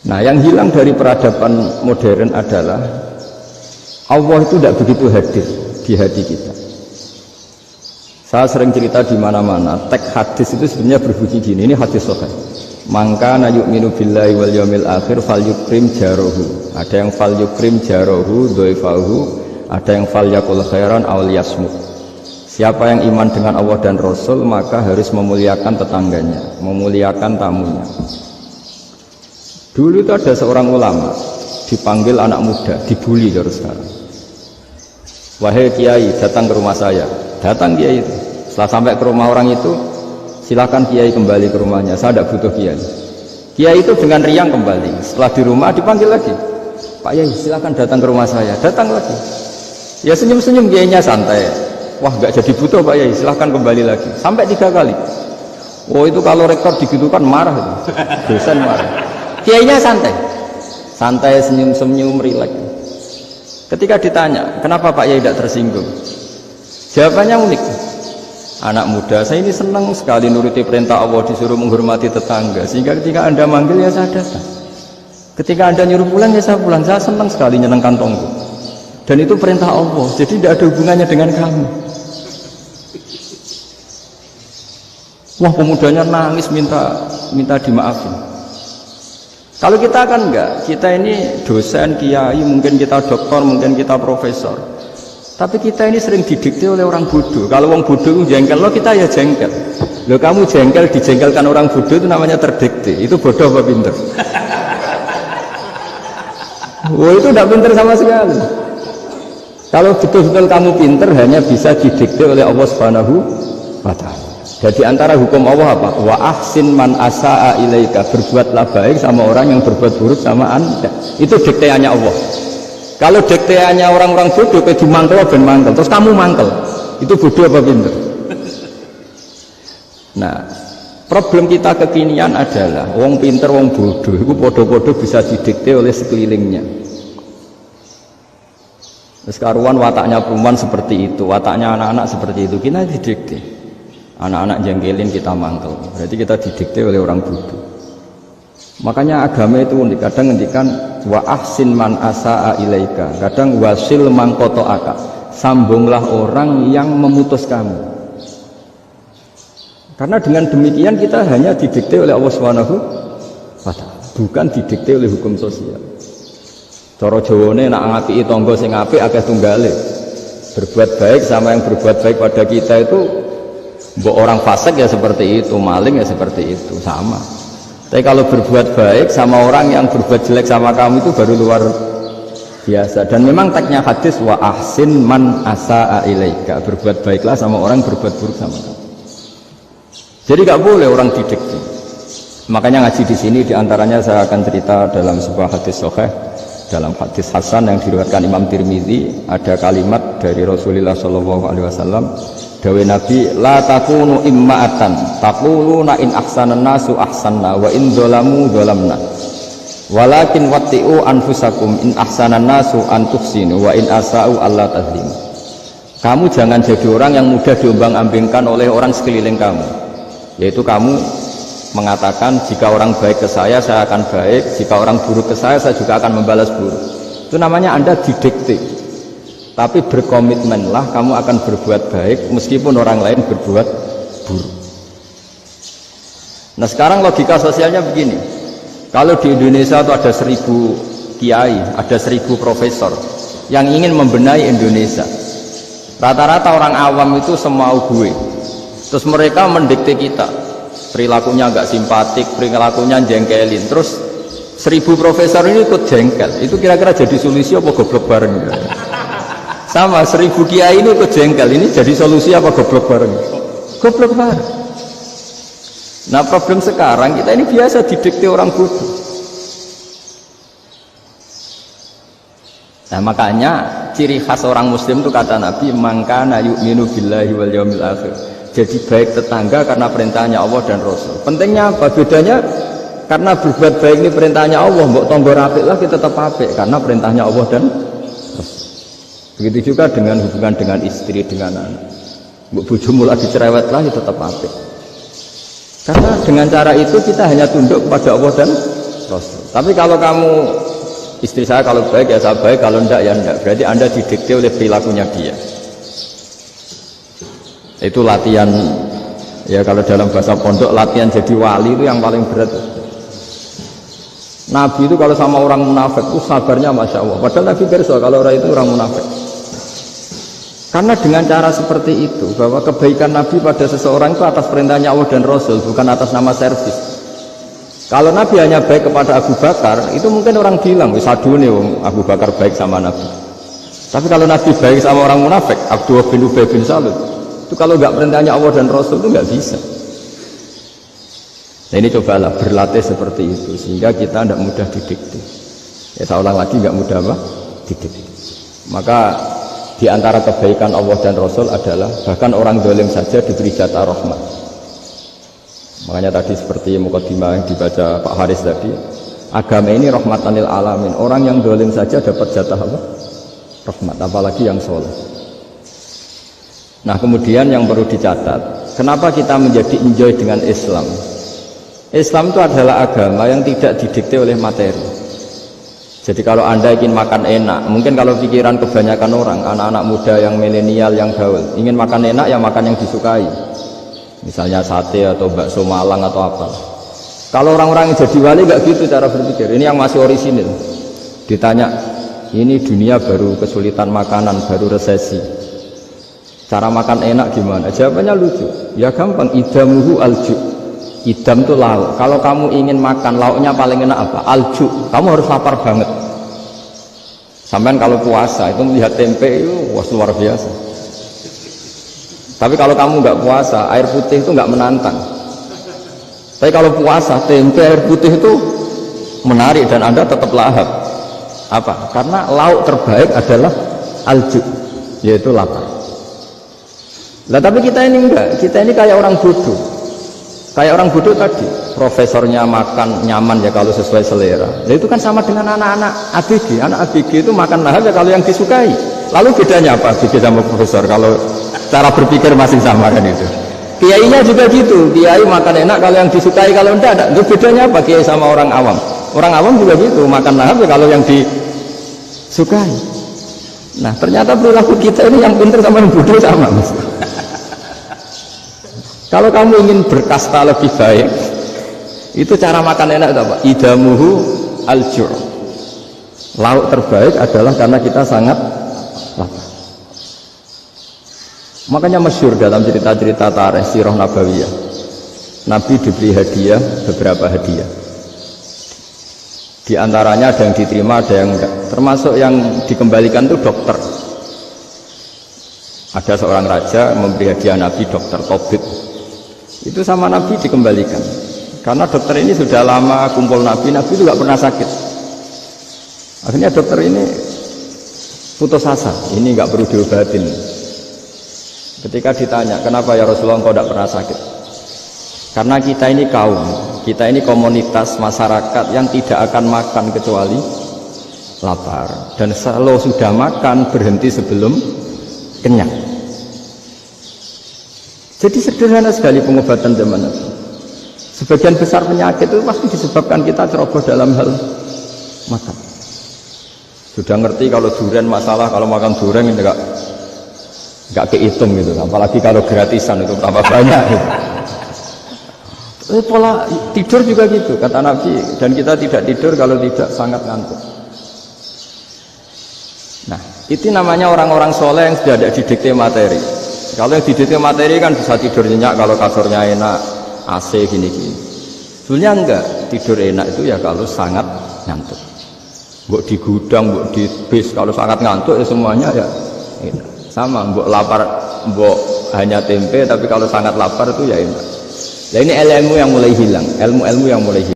Nah, yang hilang dari peradaban modern adalah Allah itu tidak begitu hadir di hati kita. Saya sering cerita di mana-mana, teks hadis itu sebenarnya berbunyi gini, ini hadis sahih. Mangka na yu'minu billahi wal yaumil akhir falyukrim jarohu. Ada yang falyukrim jarohu dhaifahu, ada yang falyakul khairan aw liyasmut. Siapa yang iman dengan Allah dan Rasul maka harus memuliakan tetangganya, memuliakan tamunya. Dulu itu ada seorang ulama dipanggil anak muda, dibully terus sekarang. Wahai kiai, datang ke rumah saya. Datang kiai itu. Setelah sampai ke rumah orang itu, silakan kiai kembali ke rumahnya. Saya tidak butuh kiai. Kiai itu dengan riang kembali. Setelah di rumah dipanggil lagi. Pak Yai, silakan datang ke rumah saya. Datang lagi. Ya senyum-senyum kiainya santai. Wah, nggak jadi butuh Pak Yai. Silakan kembali lagi. Sampai 3 kali. Oh itu kalau rekor digitukan marah itu. Dosen marah. Kiainya santai. Santai, senyum-senyum, rileks. Ketika ditanya, kenapa Pak Yai tidak tersinggung? Jawabannya unik. Anak muda, saya ini senang sekali nuruti perintah Allah, disuruh menghormati tetangga. Sehingga ketika Anda manggil ya saya datang. Ketika Anda nyuruh pulang ya saya pulang. Saya senang sekali nyeneng kantongku. Dan itu perintah Allah, jadi tidak ada hubungannya dengan kamu. Wah, pemudanya nangis minta dimaafin. Kalau kita kan enggak, kita ini dosen, kiai, mungkin kita doktor, mungkin kita profesor. Tapi kita ini sering didikte oleh orang bodoh. Kalau orang bodoh itu jengkel, lo kita ya jengkel. Lo kamu jengkel, dijengkelkan orang bodoh itu namanya terdikte. Itu bodoh apa pinter? Wah, itu tidak pinter sama sekali. Kalau betul-betul kamu pinter, hanya bisa didikte oleh Allah Subhanahu wa Ta'ala. Jadi antara hukum Allah apa? Wa ahsin man asa'a ilaika, berbuatlah baik sama orang yang berbuat buruk sama Anda. Itu dikteannya Allah. Kalau dikteannya orang-orang bodoh kayak dimangkel ben mangkel, terus kamu mangkel. Itu bodoh apa pinter? Nah, problem kita kekinian adalah wong pinter, wong bodoh itu bodoh-bodoh bisa didikte oleh sekelilingnya. Terus karuan wataknya perempuan seperti itu, wataknya anak-anak seperti itu, kita didikte. Anak-anak jengkelin kita mangkel, berarti kita didikte oleh orang bodoh. Makanya agama itu unik, kadang ngendikan wa ahsin man asa'a ilaika, kadang wasil man qata'aka, sambunglah orang yang memutus kamu. Karena dengan demikian kita hanya didikte oleh Allah Subhanahu wa Ta'ala, bukan didikte oleh hukum sosial. Cara Jawane nak ngapiki tangga sing apik akeh tunggale. Berbuat baik sama yang berbuat baik pada kita itu, mbok orang fasik ya seperti itu, maling ya seperti itu, sama. Tapi kalau berbuat baik sama orang yang berbuat jelek sama kamu itu baru luar biasa. Dan memang teksnya hadis wa ahsin man asa'a ilaika, berbuat baiklah sama orang yang berbuat buruk sama kamu. Jadi gak boleh orang didikte. Makanya ngaji di sini diantaranya saya akan cerita dalam sebuah hadis sahih, dalam hadis hasan yang diriwayatkan Imam Tirmizi, ada kalimat dari Rasulullah SAW. Dawe Nabi, la takunu imma'atan taquluna in ahsanan nasu ahsanna wa in dzalamu dzalamna walakin watti'u anfusakum in ahsanan nasu an tuhsinu wa in asa'u alla tazlimu. Kamu jangan jadi orang yang mudah diombang-ambingkan oleh orang sekeliling kamu, yaitu kamu mengatakan jika orang baik ke saya akan baik, jika orang buruk ke saya juga akan membalas buruk. Itu namanya Anda didikte. Tapi berkomitmenlah kamu akan berbuat baik meskipun orang lain berbuat buruk. Nah sekarang logika sosialnya begini, kalau di Indonesia itu ada 1000 kiai, ada 1000 profesor yang ingin membenahi Indonesia, rata-rata orang awam itu semau gue, terus mereka mendikte kita, perilakunya nggak simpatik, perilakunya jengkelin, terus 1000 profesor ini ikut jengkel, itu kira-kira jadi solusi apa goblok bareng? Sama 1000 kiai ini ikut jengkel, ini jadi solusi apa goblok bareng? Goblok bareng. Nah problem sekarang kita ini biasa didikte orang bodoh. Nah makanya ciri khas orang muslim itu kata Nabi, mangkana yu'minu billahi wal yaumil akhir. Jadi baik tetangga karena perintahnya Allah dan Rasul. Pentingnya apa? Bedanya karena berbuat baik ini perintahnya Allah, mbok tangga apik lah kita tetap apik karena perintahnya Allah dan Rasul. Begitu juga dengan hubungan dengan istri, dengan anak. Bojomu lagi cerewet lah, ya tetap apik. Karena dengan cara itu kita hanya tunduk kepada Allah dan Rasul. Tapi kalau kamu, istri saya kalau baik ya saya baik, kalau enggak ya enggak. Berarti Anda didikte oleh perilakunya dia. Itu latihan, ya kalau dalam bahasa pondok, latihan jadi wali itu yang paling berat. Nabi itu kalau sama orang munafik itu sabarnya Masya Allah. Padahal Nabi berso kalau orang itu orang munafik. Karena dengan cara seperti itu, bahwa kebaikan Nabi pada seseorang itu atas perintahnya Allah dan Rasul, bukan atas nama servis. Kalau Nabi hanya baik kepada Abu Bakar, itu mungkin orang bilang, wisadune Abu Bakar baik sama Nabi. Tapi kalau Nabi baik sama orang munafik, Abdullah bin Ubay bin Salul, itu kalau nggak perintahnya Allah dan Rasul itu nggak bisa. Nah ini cobalah berlatih seperti itu, sehingga kita tidak mudah didikte. Ya saya ulang lagi, nggak mudah apa? Didikte. Maka di antara kebaikan Allah dan Rasul adalah bahkan orang dolim saja diberi jatah rahmat. Makanya tadi seperti mukadimah yang dibaca Pak Haris tadi, agama ini rahmatan lil alamin. Orang yang dolim saja dapat jatah apa? Rahmat, apalagi yang soleh. Nah kemudian yang perlu dicatat, kenapa kita menjadi enjoy dengan Islam? Islam itu adalah agama yang tidak didikte oleh materi. Jadi kalau Anda ingin makan enak, mungkin kalau pikiran kebanyakan orang, anak-anak muda yang milenial, yang gaul, ingin makan enak ya makan yang disukai. Misalnya sate atau bakso Malang atau apa. Kalau orang-orang yang jadi wali nggak gitu cara berpikir. Ini yang masih orisinil. Ditanya, ini dunia baru kesulitan makanan, baru resesi. Cara makan enak gimana? Jawabannya lucu. Ya gampang, idamuhu alju. Idam itu lauk. Kalau kamu ingin makan lauknya paling enak apa? Alju. Kamu harus lapar banget. Sampai kalau puasa itu melihat tempe itu wah luar biasa. Tapi kalau kamu nggak puasa, air putih itu nggak menantang. Tapi kalau puasa, tempe air putih itu menarik dan Anda tetap lahap. Apa? Karena lauk terbaik adalah alju, yaitu lapar. Nah tapi kita ini enggak. Kita ini kayak orang bodoh. Kayak orang bodoh tadi, profesornya makan nyaman ya kalau sesuai selera. Nah, itu kan sama dengan anak-anak ABG. Anak ABG itu makan lahap ya kalau yang disukai. Lalu bedanya apa ABG sama profesor? Kalau cara berpikir masih sama kan itu. Kiainya juga gitu. Kiai makan enak kalau yang disukai, kalau enggak ada. Itu bedanya apa kiai sama orang awam? Orang awam juga gitu, makan lahap ya kalau yang disukai. Nah ternyata perilaku kita ini yang pintar sama yang bodoh sama mas. Kalau kamu ingin berkasta lebih baik, itu cara makan enak itu apa? Idamuhu al-jur. Lauk terbaik adalah karena kita sangat lapar. Makanya masyhur dalam cerita-cerita tarikh sirah nabawiyah, Nabi diberi hadiah, beberapa hadiah. Di antaranya ada yang diterima, ada yang enggak. Termasuk yang dikembalikan itu dokter. Ada seorang raja memberi hadiah Nabi dokter Tobit. Itu sama Nabi dikembalikan karena dokter ini sudah lama kumpul Nabi itu gak pernah sakit. Akhirnya dokter ini putus asa, ini gak perlu diobatin. Ketika ditanya kenapa ya Rasulullah engkau gak pernah sakit, karena kita ini kaum, kita ini komunitas masyarakat yang tidak akan makan kecuali lapar, dan kalau sudah makan berhenti sebelum kenyang. Jadi sederhana sekali pengobatan zaman itu. Sebagian besar penyakit itu pasti disebabkan kita ceroboh dalam hal makan. Sudah ngerti kalau durian masalah, kalau makan durian ini nggak kehitung gitu. Apalagi kalau gratisan itu tambah banyak. Gitu. Pola tidur juga gitu kata Nabi, dan kita tidak tidur kalau tidak sangat ngantuk. Nah itu namanya orang-orang soleh yang sudah ada didikte materi. Kalau yang didikte materi kan bisa tidur nyenyak kalau kasurnya enak, AC gini-gini. Sebenarnya enggak, tidur enak itu ya kalau sangat ngantuk. Mbok di gudang, mbok di bis, kalau sangat ngantuk ya semuanya ya enak. Sama, mbok lapar, mbok hanya tempe, tapi kalau sangat lapar itu ya enak. Nah ini ilmu yang mulai hilang, ilmu-ilmu yang mulai hilang.